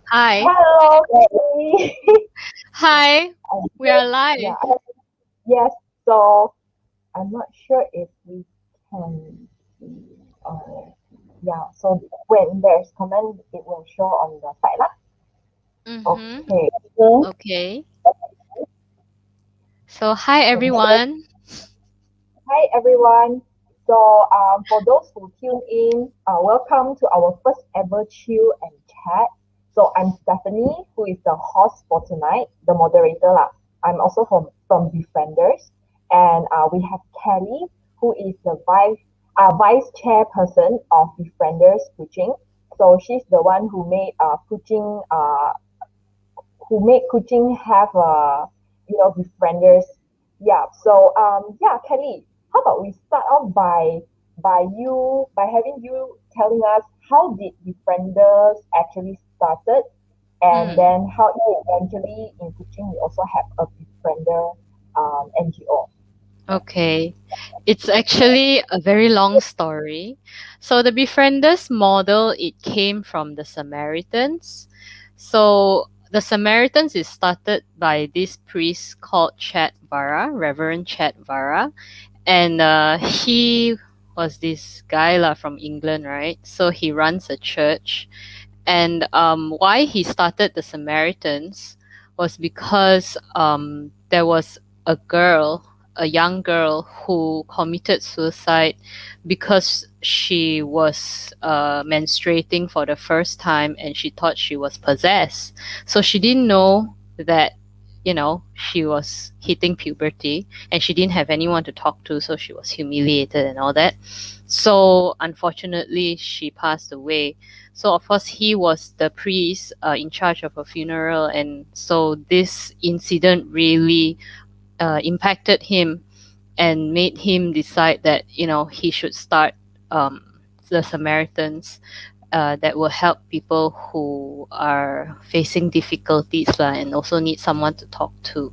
Hi. Hello, Kelly. Hi. Um, We are yeah, live. yes. So I'm not sure if we can see. Uh, yeah. So when there's comment, it will show on the side lah. Mm-hmm. Okay. So, Okay. So, hi so everyone. hi everyone. So for those who tune in, welcome to our first ever chill and chat. So I'm Stephanie, who is the host for tonight, the moderator lah. I'm also from Befrienders, and we have Kelly, who is the vice chairperson of Befrienders Kuching. So she's the one who made Kuching have befrienders. Yeah. So yeah, Kelly, how about we start off by having you telling us how did befrienders actually started, and Mm. then how eventually in Kuching we also have a befriender NGO. Okay. It's actually a very long story. So, the Befrienders model, it came from the Samaritans. So, the Samaritans is started by this priest called Chad Vara, Reverend Chad Vara. And he was this guy lah from England, right? So he runs a church. And why he started the Samaritans was because there was a young girl, who committed suicide because she was menstruating for the first time and she thought she was possessed. So she didn't know that, she was hitting puberty and she didn't have anyone to talk to, so she was humiliated and all that. So unfortunately, she passed away. So of course he was the priest in charge of a funeral, and so this incident really impacted him and made him decide that he should start the Samaritans that will help people who are facing difficulties lah, and also need someone to talk to.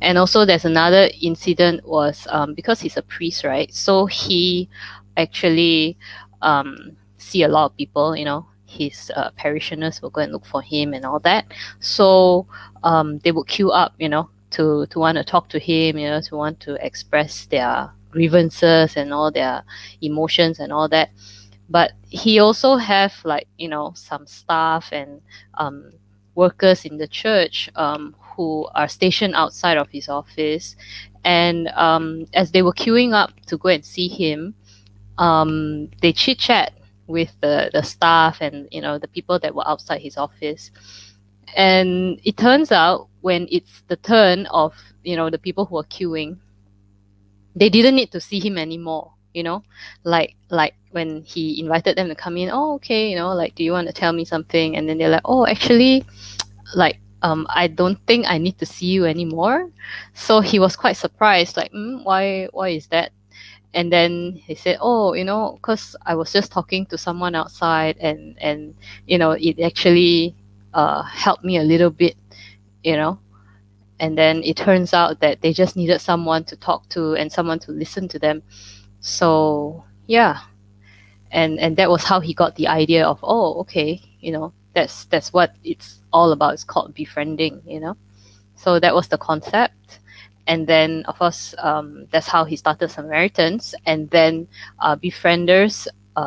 And also there's another incident was because he's a priest, right? So he actually see a lot of people. His parishioners will go and look for him and all that. So they would queue up, to want to talk to him, to want to express their grievances and all their emotions and all that. But he also have, like, some staff and workers in the church who are stationed outside of his office. And as they were queuing up to go and see him, they chit chat with the staff and the people that were outside his office. And it turns out, when it's the turn of the people who are queuing, they didn't need to see him anymore. Like when he invited them to come in. Oh, okay, like, do you want to tell me something? And then they're like, oh, actually, like, I don't think I need to see you anymore. So he was quite surprised, like, why is that? And then he said, oh, because I was just talking to someone outside, and it actually helped me a little bit, you know and then it turns out that they just needed someone to talk to and someone to listen to them. So yeah, and that was how he got the idea of, oh, okay, that's what it's all about. It's called befriending. So that was the concept. And then, of course, that's how he started Samaritans. And then Befrienders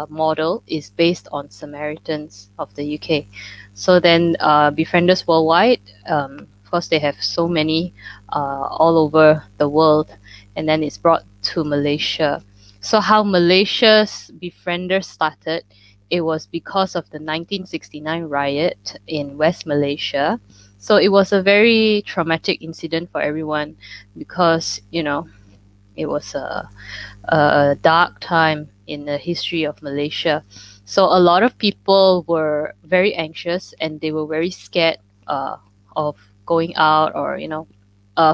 model is based on Samaritans of the UK. So then Befrienders Worldwide, of course, they have so many all over the world. And then it's brought to Malaysia. So how Malaysia's Befrienders started, it was because of the 1969 riot in West Malaysia. So it was a very traumatic incident for everyone, because, it was a dark time in the history of Malaysia. So a lot of people were very anxious and they were very scared of going out, or,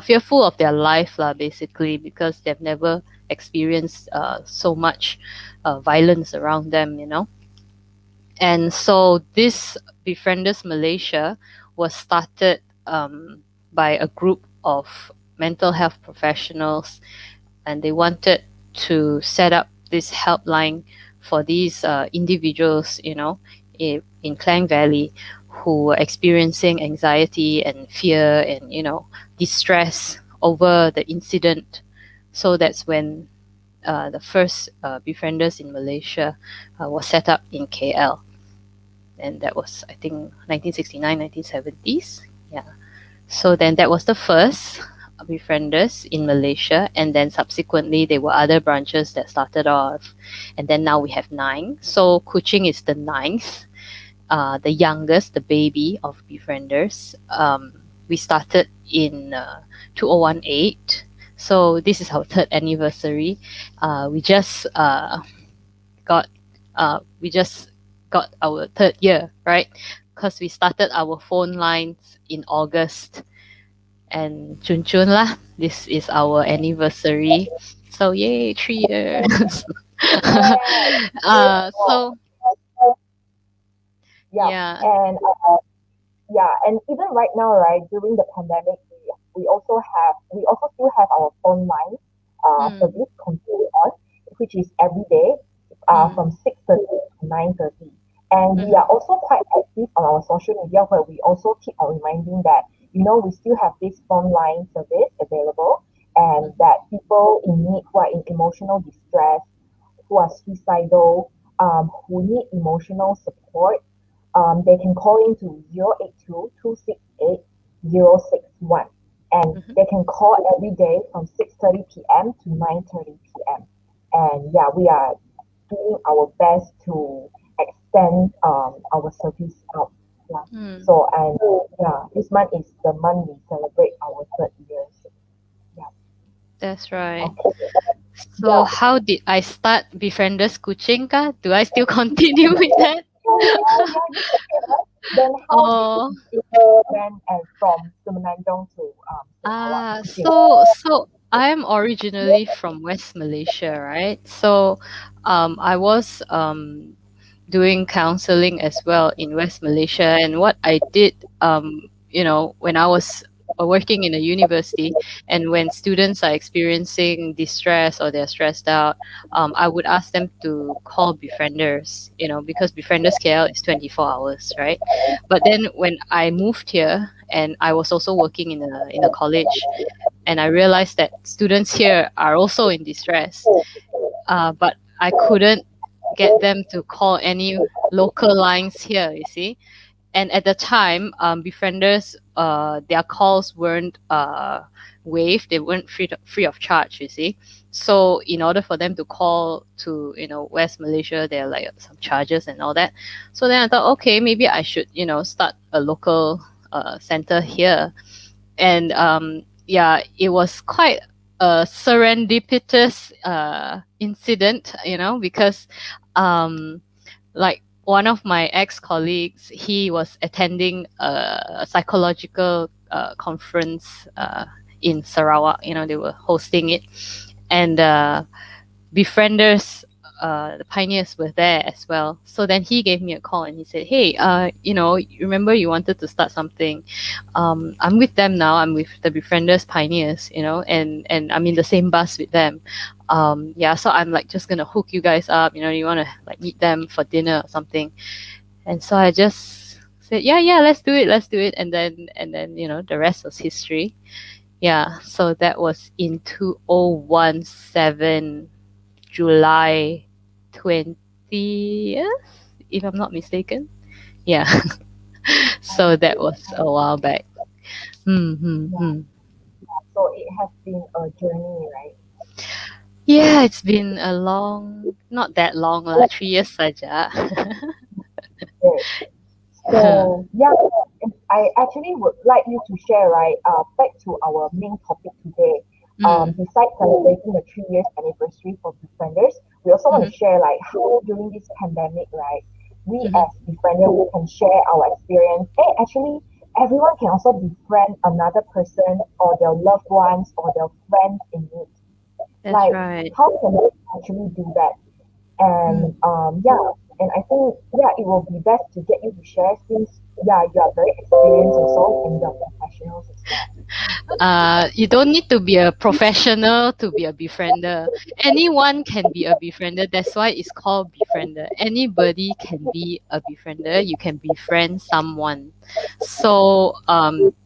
fearful of their life, lah, basically, because they've never experienced so much violence around them. And so this Befrienders Malaysia was started by a group of mental health professionals, and they wanted to set up this helpline for these individuals, in Klang Valley, who were experiencing anxiety and fear and distress over the incident. So that's when the first Befrienders in Malaysia was set up in KL, and that was I think 1969, 1970s. Yeah. So then that was the first Befrienders in Malaysia, and then subsequently there were other branches that started off, and then now we have nine. So Kuching is the ninth, the youngest, the baby of Befrienders. We started in 2018. So this is our third anniversary. We just got we just got our third year, right? Because we started our phone lines in August, and Chun Chun lah. This is our anniversary. So yay, 3 years. Yeah. So Yeah, yeah. and yeah, and even right now, right, during the pandemic, we also still have our phone line Mm, service continue on, which is every day mm, from 6:30 to 9:30. And we are mm, also quite active on our social media where we also keep on reminding that, we still have this phone line service available, and mm, that people in need who are in emotional distress, who are suicidal, who need emotional support, they can call into 082 268 061, and mhm, they can call every day from 6:30 p.m. to 9:30 p.m. And yeah, we are doing our best to extend our service out. Yeah. mm. So and yeah, this month is the month we celebrate our third year. Yeah. That's right. Okay. So Yeah. how did I start Befrienders Kuching ka? Do I still continue with that? Yeah, yeah, you can say that. Then how did Oh, it went and from Semenanjung to Sarawak, Kuching? so I'm originally from West Malaysia, right? So I was doing counseling as well in West Malaysia. And what I did, when I was working in a university, and when students are experiencing distress or they're stressed out, I would ask them to call Befrienders, because Befrienders KL is 24 hours, right? But then when I moved here, and I was also working in a college, and I realized that students here are also in distress, but I couldn't get them to call any local lines here, you see. And at the time, Befrienders, their calls weren't waived; they weren't free of charge, you see. So in order for them to call to West Malaysia, there are like some charges and all that. So then I thought, okay, maybe I should start a local center here. And yeah, it was quite a serendipitous incident, because um, like one of my ex-colleagues, he was attending a psychological conference in Sarawak. They were hosting it, and Befrienders, the pioneers were there as well. So then he gave me a call and he said, "Hey, you remember you wanted to start something? I'm with them now. I'm with the Befrienders pioneers, and I'm in the same bus with them. Yeah, so I'm like just gonna hook you guys up. You want to like meet them for dinner or something." And so I just said, "Yeah, yeah, let's do it." And then the rest was history. Yeah, so that was in 2017, July 20th, if I'm not mistaken. Yeah. I So that see. was a while back. Hmm, hmm, Yeah. hmm. So it has been a journey, right? Yeah, it's been a long, not that long lah, 3 years saja. Great. So yeah, and I actually would like you to share, right? Back to our main topic today. Mm, Besides celebrating the 3 years anniversary for Befrienders, we also want mhm, to share like how during this pandemic, right? We mhm. as Befrienders, we can share our experience. And actually, everyone can also befriend another person or their loved ones or their friends in need. That's Like, right. how can we actually do that? And Mm, yeah, And I think, yeah, it will be best to get you to share since, yeah, you are very experienced also and you're professionals as well. You don't need to be a professional to be a befriender. Anyone can be a befriender. That's why it's called befriender. Anybody can be a befriender. You can befriend someone. So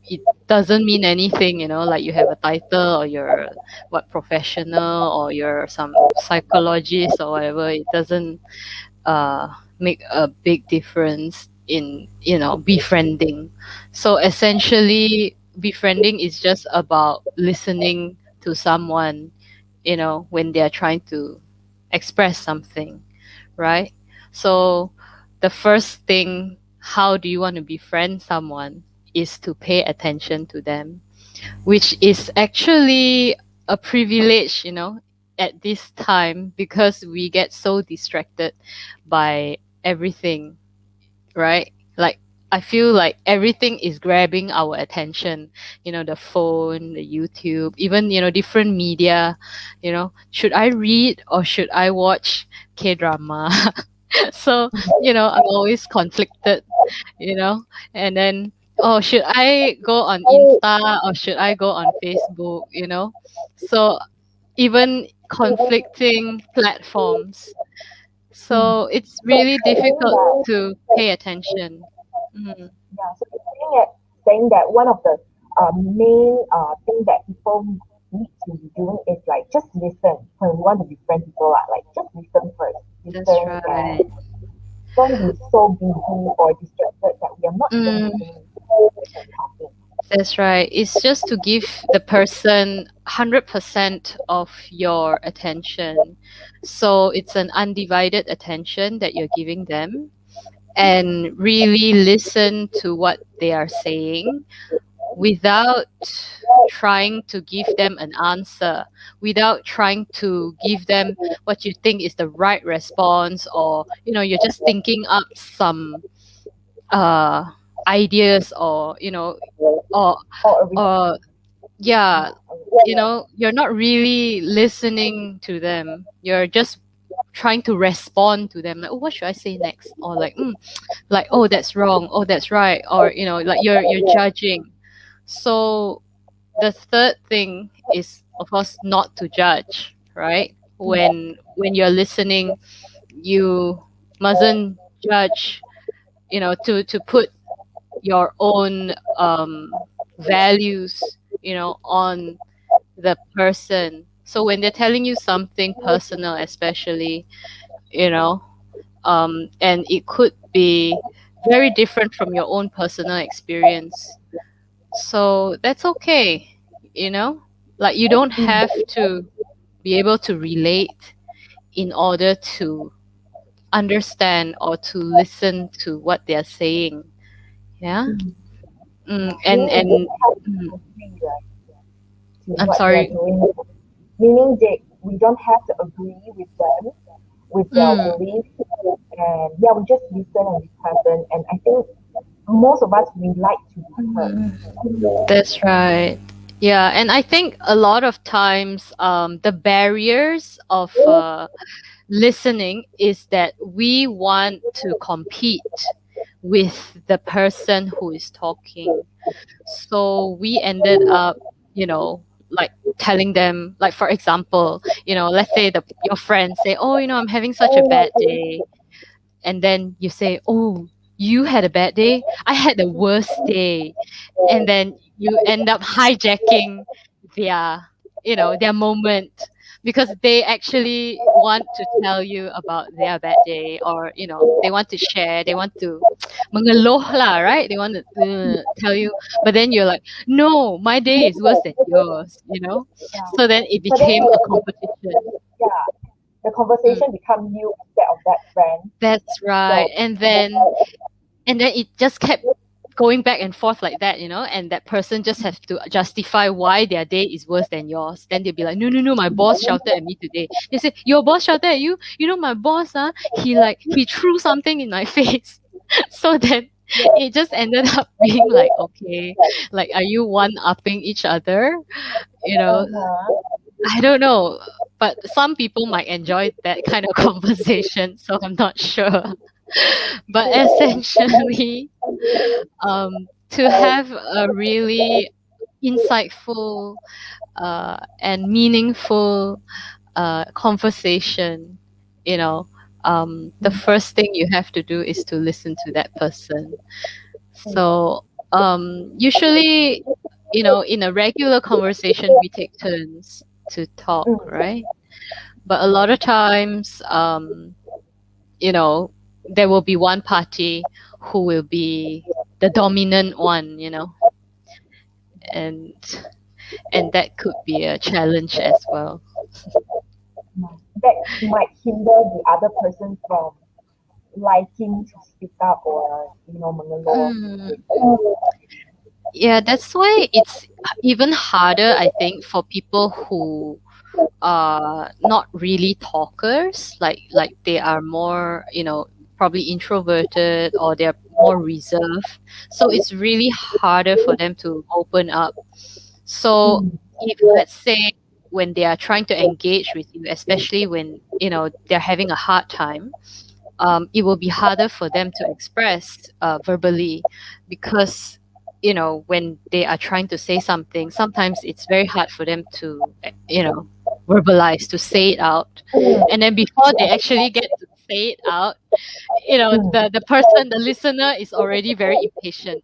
it doesn't mean anything, like you have a title or you're what professional or you're some psychologist or whatever. It doesn't make a big difference in befriending. So essentially befriending is just about listening to someone, when they're trying to express something, right? So the first thing, how do you want to befriend someone, is to pay attention to them, which is actually a privilege, at this time, because we get so distracted by everything, right? Like, I feel like everything is grabbing our attention, the phone, the YouTube, even, different media, should I read or should I watch K drama? So, I'm always conflicted, you know and then, oh, should I go on I, Insta or should I go on Facebook, so even conflicting platforms, so it's so really saying difficult that, to pay attention. Mm, yeah, so saying that one of the main thing that people need to be doing is like just listen when we want to befriend people. Like just listen first. that's Listen and right. don't be so busy or distracted that we are not even Mm, listening to the person talking. that's right. It's just to give the person 100% of your attention. So it's an undivided attention that you're giving them, and really listen to what they are saying without trying to give them an answer, without trying to give them what you think is the right response, or you're just thinking up some uh ideas, or or Or a or yeah, yeah, you're not really listening to them. You're just trying to respond to them, like, oh, what should I say next, or like, like, oh, that's wrong, oh, that's right, or like you're judging. So the third thing is, of course, not to judge, right? When you're listening, you mustn't judge, to put your own values, on the person. So when they're telling you something personal, especially, you know and it could be very different from your own personal experience, so that's okay, you know like, you don't have to be able to relate in order to understand or to listen to what they're saying. Yeah. meaning they And have to mm, agree, right, to I'm what they are sorry. doing. Meaning we don't have to agree with them, with their mm, beliefs, and yeah, we just listen and be present. And I think most of us we like to be heard. mm, that's right. Yeah, and I think a lot of times, the barriers of listening is that we want to compete with the person who is talking. So we ended up, like, telling them, like, for example, let's say your friends say, oh, I'm having such a bad day. And then you say, oh, you had a bad day, I had the worst day. And then you end up hijacking their their moment, because they actually want to tell you about their bad day, or they want to share, they want to mengeluh lah, right? They want to tell you, but then you're like, no, my day is worse than yours, Yeah. so then it So then became a competition. yeah, the Mm, conversation become you instead of that friend. that's right. So And then it just kept going back and forth like that, and that person just has to justify why their day is worse than yours. Then they'll be like, no, no, no, my boss shouted at me today. They say, your boss shouted at you? My boss, he threw something in my face. So then it just ended up being like, okay, like, are you one upping each other? You know, uh-huh. I don't know, but some people might enjoy that kind of conversation, so I'm not sure. But essentially, to have a really insightful and meaningful conversation, you know, the Mm, first thing you have to do is to listen to that person. So, usually, in a regular conversation, we take turns to talk, mm, right? But a lot of times, you know, there will be one party who will be the dominant one, and and that could be a challenge as well. mm. That might hinder the other person from liking to speak up or mengeluh Mm, gitu. yeah, that's why it's even harder, I think, for people who are not really talkers, like they are more, probably introverted, or they're more reserved. So it's really harder for them to open up. So Mm, if, let's say, when they are trying to engage with you, especially when they're having a hard time, it will be harder for them to express verbally, because when they are trying to say something, sometimes it's very hard for them to verbalize, to say it out. And then before they actually get to say it out, mm. the person, the listener, is already very impatient,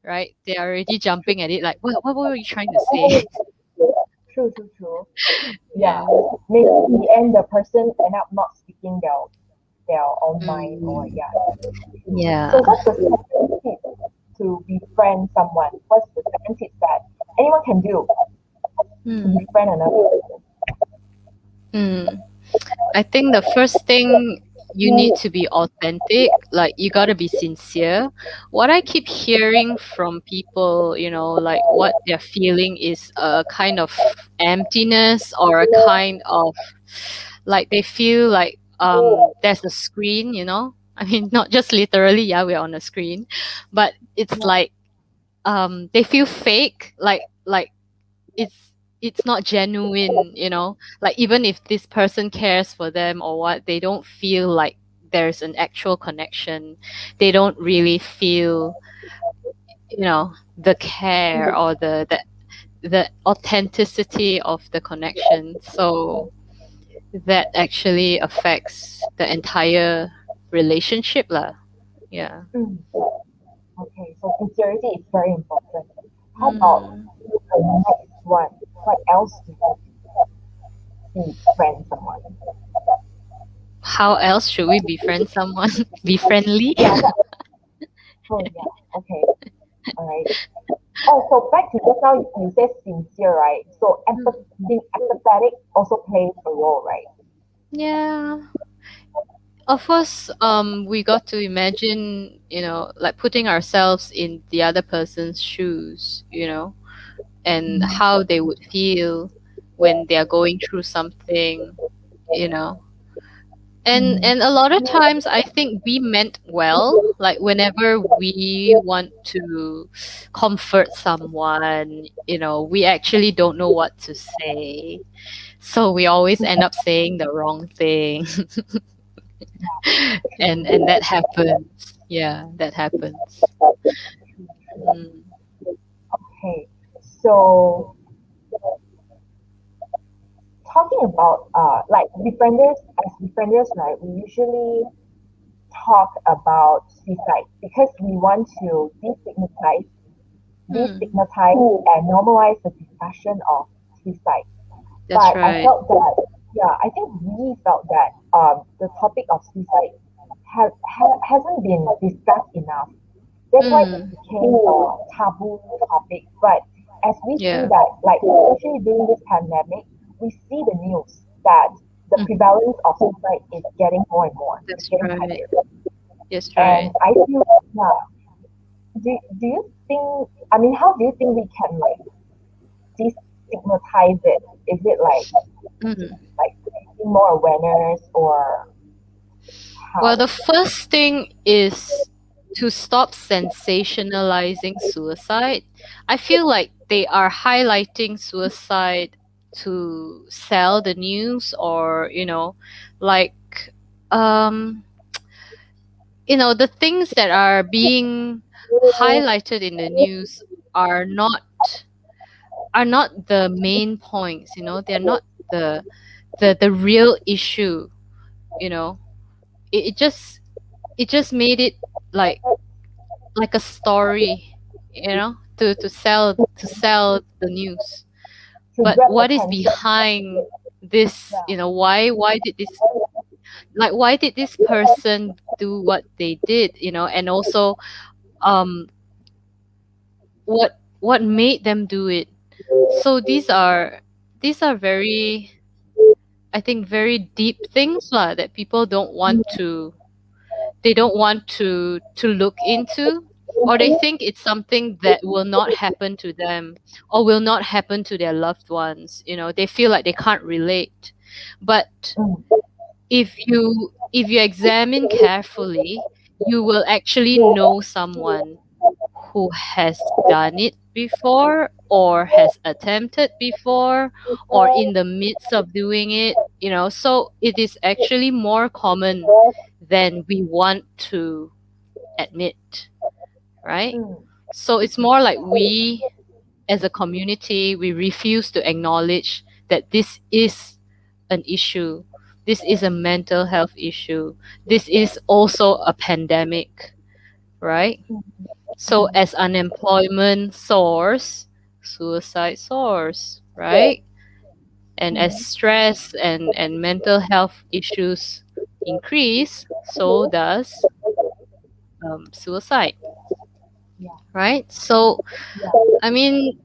right? They're already jumping at it, like, what were you trying to say? True, true, true. Yeah, Yeah. maybe in the end the person end up not speaking their own mind or Mm, yeah. True. So yeah. what's the second tip to befriend someone? What's the second tip that anyone can do to Mm, befriend another person? mm. I think the first thing, you need to be authentic. Like, you got to be sincere. What I keep hearing from people, like, what they're feeling is a kind of emptiness, or a kind of, like, they feel like there's a screen, I mean, not just literally, yeah, we're on a screen, but it's Yeah. like they feel fake, like it's not genuine, like, even if this person cares for them or what, they don't feel like there's an actual connection. They don't really feel, the care, or the authenticity of the connection. So that actually affects the entire relationship lah. Yeah. Mm. Okay, so sincerity is very important. How about Mm. the next one? What else do you befriend someone? How else should we befriend someone? Be friendly. Yeah, oh yeah, okay, all right. Oh, so back to just now, you said sincere, right? So being empathetic also plays a role, right? Yeah. Of course, we got to imagine, like, putting ourselves in the other person's shoes, and Mm, how they would feel when they are going through something, you know. mm, And a lot of times, I think we meant well. Like, whenever we want to comfort someone, we actually don't know what to say. So we always end up saying the wrong thing. And true, that happens. Yeah, that happens. true, true. Mm. Okay, so talking about like befrienders, right? We usually talk about suicide because we want to Mm. destigmatize and normalize the discussion of suicide. That's But I right. felt that, yeah, I think we felt that the topic of suicide hasn't been discussed enough. That's why it Mm. became a taboo topic. But as we see Yeah. that, like especially during this pandemic, we see the news that the Mm. prevalence of suicide is getting more and more. It's That's getting right. higher. That's And right. I feel, yeah, do you think, I mean, how do you think we can like destigmatize it? Is it Mm. like creating more awareness or Well, how? the first thing is to stop sensationalizing suicide. I feel like they are highlighting suicide to sell the news, or like um the things that are being highlighted in the news are not the main points. They're not the the real issue. you know it just made it like a story, to sell the news. To But grab what is attention. behind this? Yeah. Why did this person do what they did? And also, um what made them do it? So these are very, I think, very deep things lah, that people don't want to look into, or they think it's something that will not happen to them, or will not happen to their loved ones. They feel like they can't relate. But Mm, if you examine carefully, you will actually know someone who has done it before, or has attempted before, or in the midst of doing it. So it is actually more common than we want to admit, right? mm, So it's more like yeah. we, as a community, we refuse to acknowledge that this is an issue. This is a mental health issue. This is also a pandemic, right? Mm, So mm, as unemployment soars, suicide soars, right? And as mm, stress and mental health issues increase, so does suicide, yeah. right? So, Yeah. I mean,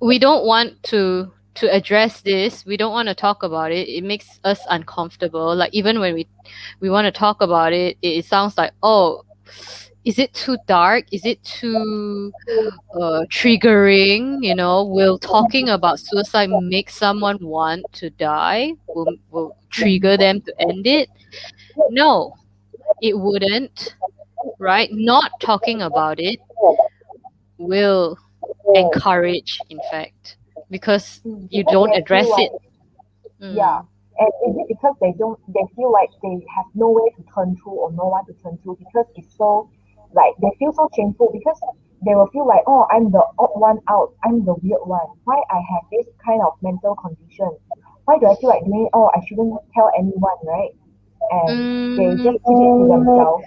we don't want to address this. We don't want to talk about it. It makes us uncomfortable. Like, even when we want to talk about it, it sounds like, oh, is it too dark? Is it too triggering? Will talking about suicide make someone want to die? Will trigger them to end it? No, it wouldn't, right? Not talking about it will encourage, in fact, because you And don't they feel address it. like, yeah. Mm. And is it because they feel like they have nowhere to turn to or no one to turn to because it's so, like, they feel so shameful because they will feel like, oh, I'm the odd one out, I'm the weird one. Why I have this kind of mental condition? Why do I feel like doing it? Oh, I shouldn't tell anyone, right? And they Mm, just keep it to themselves.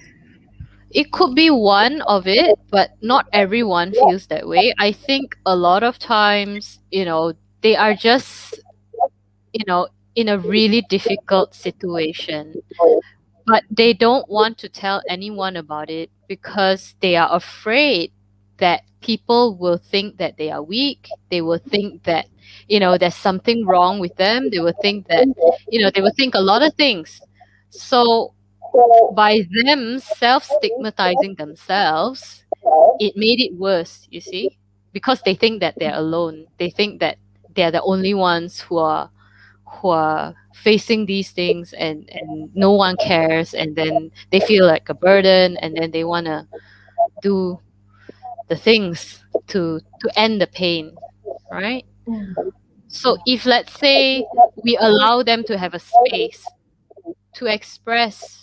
it could be one of it, but not everyone feels that way. I think a lot of times, they are just, you know, in a really difficult situation, but they don't want to tell anyone about it because they are afraid that people will think that they are weak. They will think that, there's something wrong with them. They will think that, they will think a lot of things. So by them self stigmatizing themselves, it made it worse, you see, because they think that they're alone. They think that they're the only ones who are facing these things, and no one cares, and then they feel like a burden, and then they want to do the things to end the pain, right? Mm, So if, let's say, we allow them to have a space to express,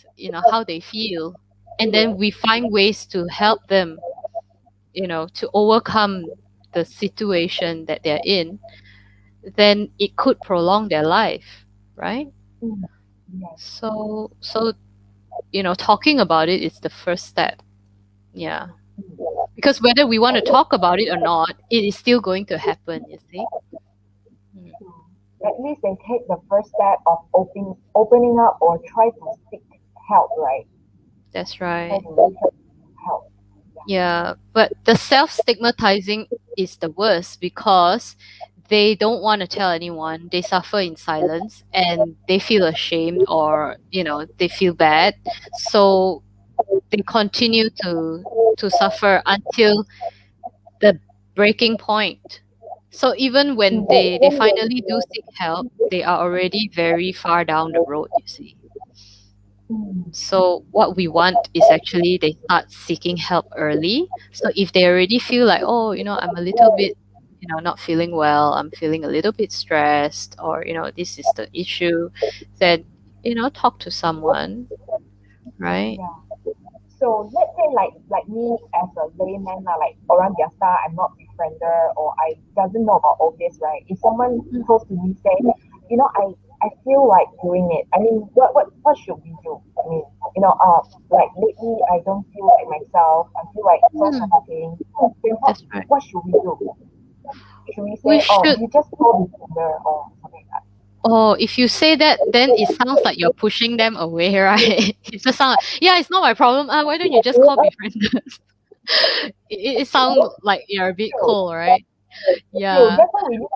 how they feel, and then we find ways to help them, to overcome the situation that they're in, then it could prolong their life, right? mm, yes. So talking about it is the first step. Yeah. Because whether we want to talk about it or not, it is still going to happen, you see? Mm. So at least they take the first step of opening up or try to seek help, right? That's Try right. to reach out for help. Yeah. Yeah. But the self stigmatizing is the worst because they don't want to tell anyone. They suffer in silence and they feel ashamed, or, they feel bad. So they continue to suffer until the breaking point. So even when they finally do seek help, they are already very far down the road, you see. Mm, So what we want is actually they start seeking help early. So if they already feel like, oh, I'm a little bit, not feeling well, I'm feeling a little bit stressed, or this is the issue, then talk to someone, right? yeah. So let's say like me as a layman lah, like orang biasa, I'm not befriender or I doesn't know about all this, right? If someone close to me say, I feel like doing it. I mean, what should we do? I mean, like lately I don't feel like myself. I feel like so Hmm, suffocating. Then that's right. what should we do? Should we We say, oh, should. you just call befriender or something like that? Oh, if you say that, then it sounds like you're pushing them away, right? It just sounds like, yeah, it's not my problem. Why don't you just call befrienders? It sounds like you're a bit True, cold, right? true. Yeah, That's why we need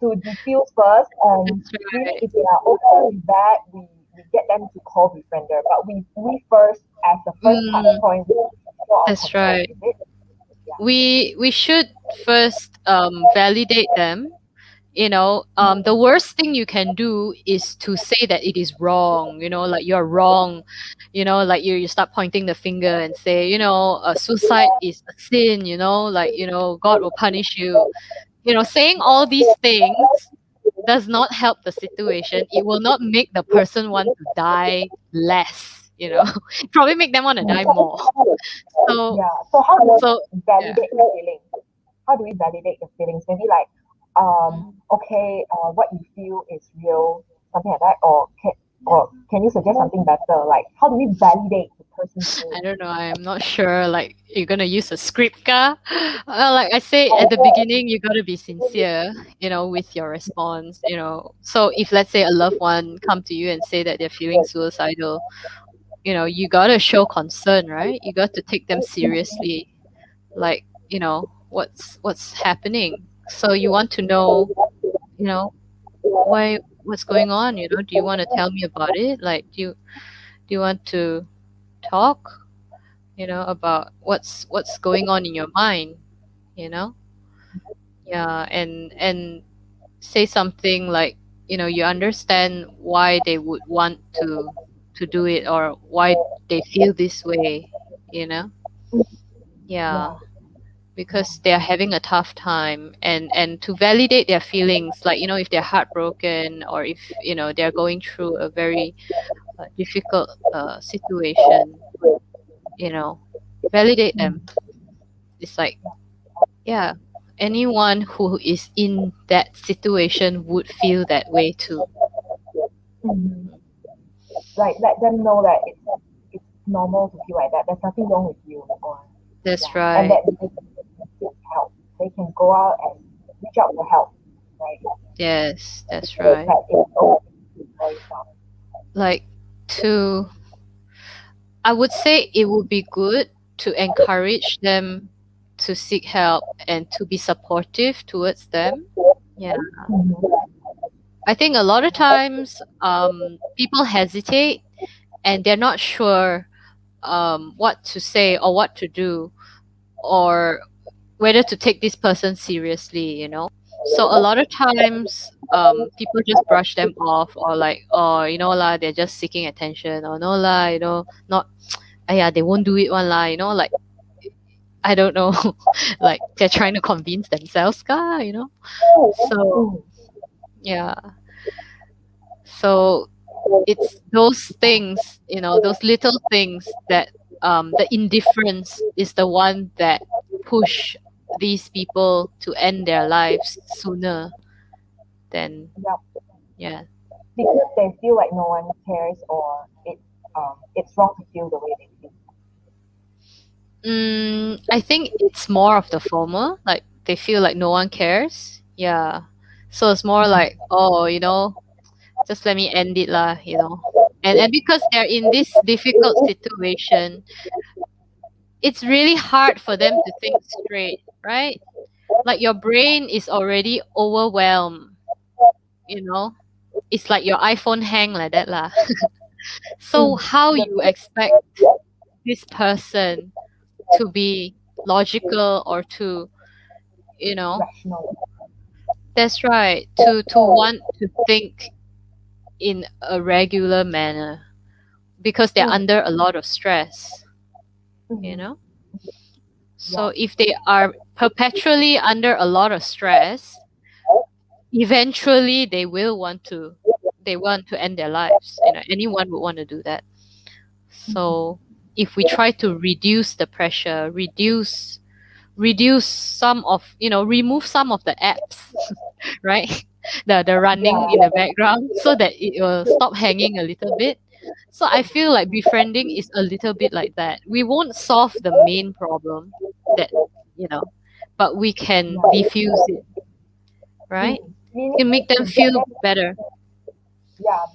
to diffuse first, and that's really, right. if they are okay with that, we get them to call befriender. But we first, as the first touch Mm, point, we show our that's concern. right. Is it? Yeah. We should first validate them. The worst thing you can do is to say that it is wrong, like you're wrong, like you start pointing the finger and say, suicide is a sin, like, God will punish you. Saying all these things does not help the situation. It will not make the person want to die less, probably make them want to die more. So, Yeah. So how do so we yeah. validate the feelings? How do we validate the feelings? Maybe like, Mm. okay, what you feel is real, something like that, or can you suggest something better? Like, how do we validate the person's I feelings? don't know. I'm not sure. Like, you're gonna use a script, ka? Like I say at the beginning, you gotta be sincere, with your response. So if let's say a loved one come to you and say that they're feeling suicidal, you gotta show concern, right? You got to take them seriously. Like, what's happening. So you want to know, you know, what's going on. Do you want to tell me about it? Like, do you want to talk? About what's going on in your mind, you know? Yeah, and say something like, you understand why they would want to do it, or why they feel this way, you know? Yeah, Yeah, yeah. because they're having a tough time, and to validate their feelings, like, if they're heartbroken, or if, they're going through a very difficult situation, you know, validate them. Mm, It's like, yeah, anyone who is in that situation would feel that way too. mm. Like let them know that it's normal to feel like that. There's nothing wrong with you, or That's yeah, and right. that they can seek help. They can go out and reach out for help, right? Yes, that's right. That it's okay for yourself. Like, to I would say it would be good to encourage them to seek help and to be supportive towards them. Yeah. Mm-hmm. I think a lot of times people hesitate, and they're not sure what to say or what to do, or whether to take this person seriously. So a lot of times people just brush them off, or like, oh, lah, they're just seeking attention, or no lah, not yeah, they won't do it one lah, like, I don't know, like they're trying to convince themselves ka. So Mm, yeah, so it's those things, those little things, that the indifference is the one that push these people to end their lives sooner than, yeah, yeah. because they feel like no one cares, or it's wrong to feel the way they feel. I think it's more of the former, like they feel like no one cares. Yeah. So it's more like, Mm, oh, just let me end it lah. And because they're in this difficult situation, it's really hard for them to think straight, right? Like your brain is already overwhelmed, you know? It's like your iPhone hang like that lah. So mm, how the you expect this person to be logical, or to, you know, rational. that's right, to want to think in a regular manner, because they're Mm, under a lot of stress, you mm, know? So yeah, if they are perpetually under a lot of stress, eventually they want to end their lives. Anyone would want to do that. mhm, So if we try to reduce the pressure, reduce some of, remove some of the apps, right? The running in yeah, the background, so that it will stop hanging a little bit. So I feel like befriending is a little bit like that. We won't solve the main problem that, you know, but we can yeah. diffuse it, right? Meaning To make them to get feel them, better. yeah,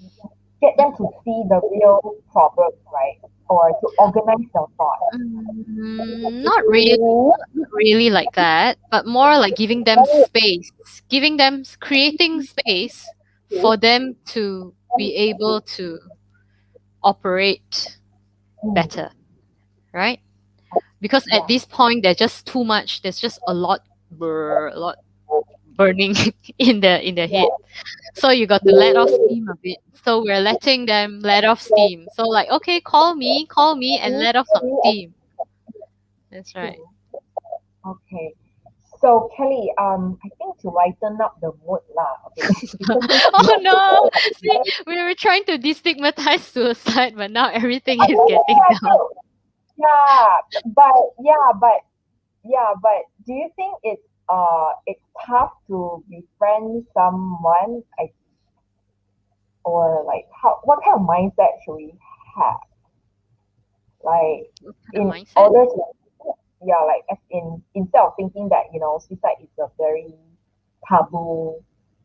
get them to see the real problem, right? Or to organize their thoughts. Not really, not really like that, but more like giving them space, creating space for them to be able to operate Mm, better, right? Because at yeah, this point, there's just too much. There's just a lot burning in the head. So you got to let off steam a bit. So we're letting them let off steam. So like, okay, call me, and let off some steam. That's right. okay. So Kelly, I think to lighten up the mood lah, okay, because since we Oh are no! See, we were trying to destigmatize suicide, but now everything is getting yeah, down. yeah, but do you think it's tough to befriend someone, like, or like how what kind of mindset should we have, like, What kind of in mindset? order to, yeah, like, as in, instead of thinking that suicide is a very taboo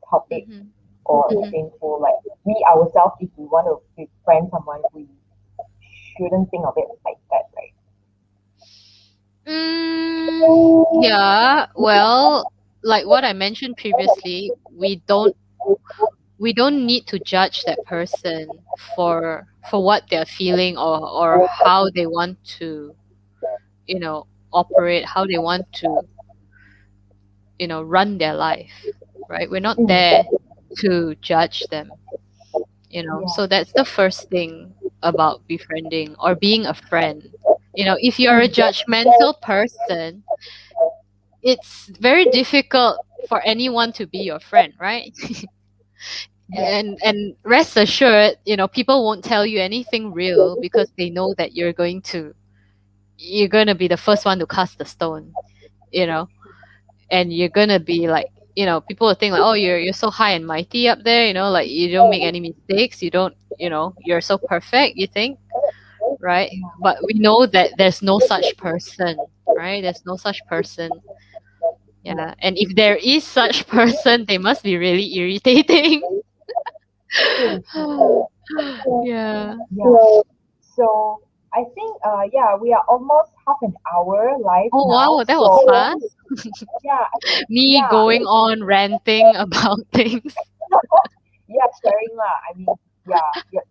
topic Mm-hmm. or Mm-hmm. painful, like, we ourselves, if we want to befriend someone, we shouldn't think of it like that, right? Yeah. Well, like what I mentioned previously, we don't need to judge that person for what they're feeling, or how they want to, operate, how they want to, run their life, right? We're not Mm, there to judge them, yeah. so that's the first thing about befriending or being a friend. If you're a Mm, judgmental person, it's very difficult for anyone to be your friend, right? yes. And rest assured, people won't tell you anything real, because they know that you're going to be the first one to cast the stone, you know and you're going to be like, people will think like, oh, you're so high and mighty up there, like you don't make any mistakes, you don't, you're so perfect, you think, right? But we know that there's no such person, right? There's no such person. Yeah. Yeah, and if there is such person, they must be really irritating. True. Yeah. Yeah. So I think yeah, we are almost half an hour live Oh now. wow, that was So fast. yeah, I think Me yeah, going on ranting about things. yeah, sharing lah. I mean, yeah, you're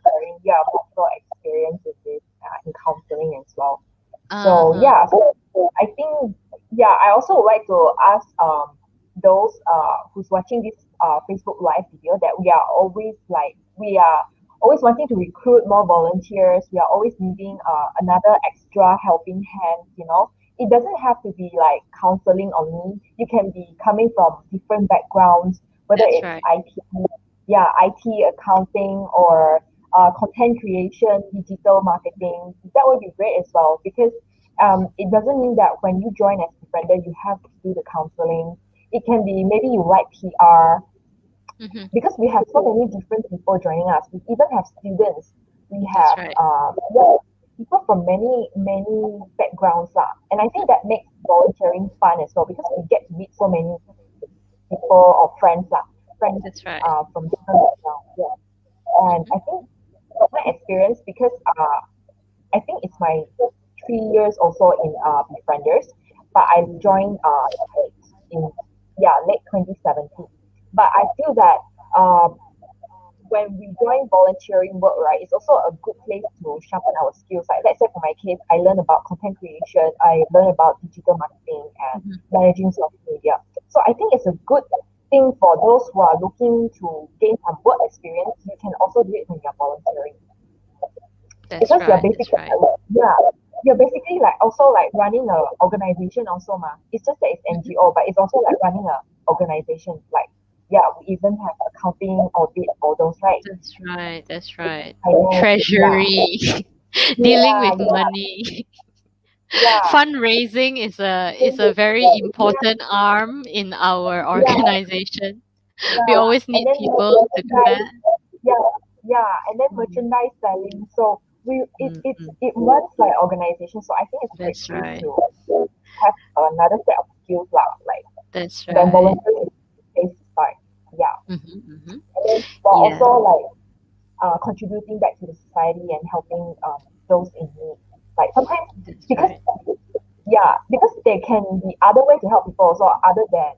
sharing yeah multiple experience with this in counseling as well. So Uh-huh. yeah, so I think yeah, I also would like to ask those who's watching this Facebook live video that we are always wanting to recruit more volunteers. We are always needing another extra helping hand. It doesn't have to be like counseling only. You can be coming from different backgrounds, whether That's it's right. IT, yeah, IT, accounting, or content creation, digital marketing. That would be great as well, because it doesn't mean that when you join as a befriender, you have to do the counseling. It can be maybe you like PR, Mm-hmm. because we have so many different people joining us. We even have students. We That's have right. yeah, people from many backgrounds lah. And I think that makes volunteering fun as well, because we get to meet so many people or friends lah, friends That's right. from different backgrounds. Yeah. And Mm-hmm. I think from my experience, because I think it's my 3 years also in Befrienders, but I joined late in yeah late 2017. But I feel that when we join volunteering work, right, it's also a good place to sharpen our skills. Like, let's say for my case, I learned about content creation, I learned about digital marketing and Mm-hmm. managing social media. So I think it's a good thing for those who are looking to gain some work experience. You can also do it when you're volunteering, That's because you're right. That's basically, right. yeah. you're basically like also like running a organization also ma. It's just that it's Mhm. NGO, but it's also like running a organization. Like yeah, we even have accounting, audit, all those, right? That's right. That's right. I know. Yeah, Treasury, dealing yeah, with yeah, money. yeah, Fundraising is a very important arm in our yeah, organization. We yeah. always And need then people to do merchandise, that. yeah, yeah, and then Mhm. merchandise selling. So Mhm. it runs like organization. So I think it's quite That's good right. to have another set of skills lah, like That's then right. volunteering is a place to start. Yeah. Mhm. Mhm. And then for Yeah. also like contributing back to the society and helping those in need. Like sometimes That's because right. yeah, because there can be other ways to help people also other than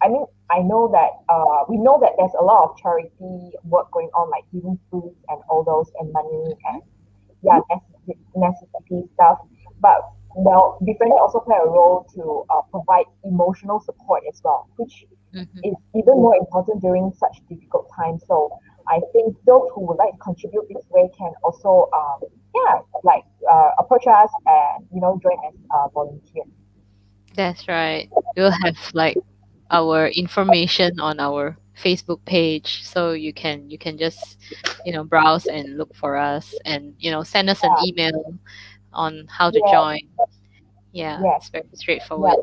I mean I know that we know that there's a lot of charity work going on like giving food and all those and money Mhm. and yeah necessity stuff. But well, Befriending also play a role to provide emotional support as well, which Mhm. is even more important during such difficult times. So I think those who would like to contribute this way can also, yeah, like approach us and join as volunteers. That's right. We'll have like our information on our Facebook page, so you can just browse and look for us, and send us an Yeah, email on how to yes, join. Yeah, yes, it's very straightforward.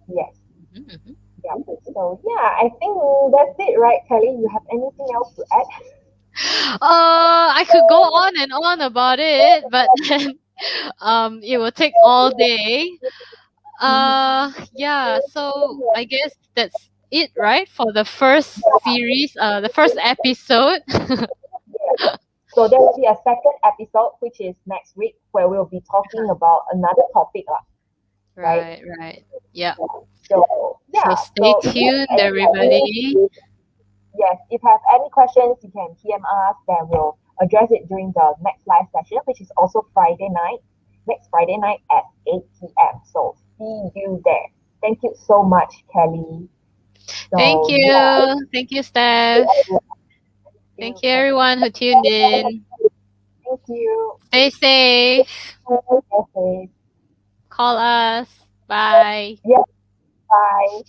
yes, yes, Mhm. yeah. So yeah, I think that's it, right, Kelly? You have anything else to add? I could go on and on about it, but then it will take all day. Yeah, so I guess that's it, right? For the first series, the first episode. Yes. So there will be a second episode, which is next week, where we'll be talking about another topic, lah, right? Right, right. Yeah. So So yeah, stay so if you tuned, have everybody. any, yes, if you have any questions, you can PM us. Then we'll address it during the next live session, which is also Friday night, next Friday night at 8 p.m. So see you there. Thank you so much, Kelly. Thank So yeah, you. Thank you, Steph. thank Thank you, you. everyone who tuned in. Thank you. Stay safe. Okay. Call us. Bye. Yes, bye.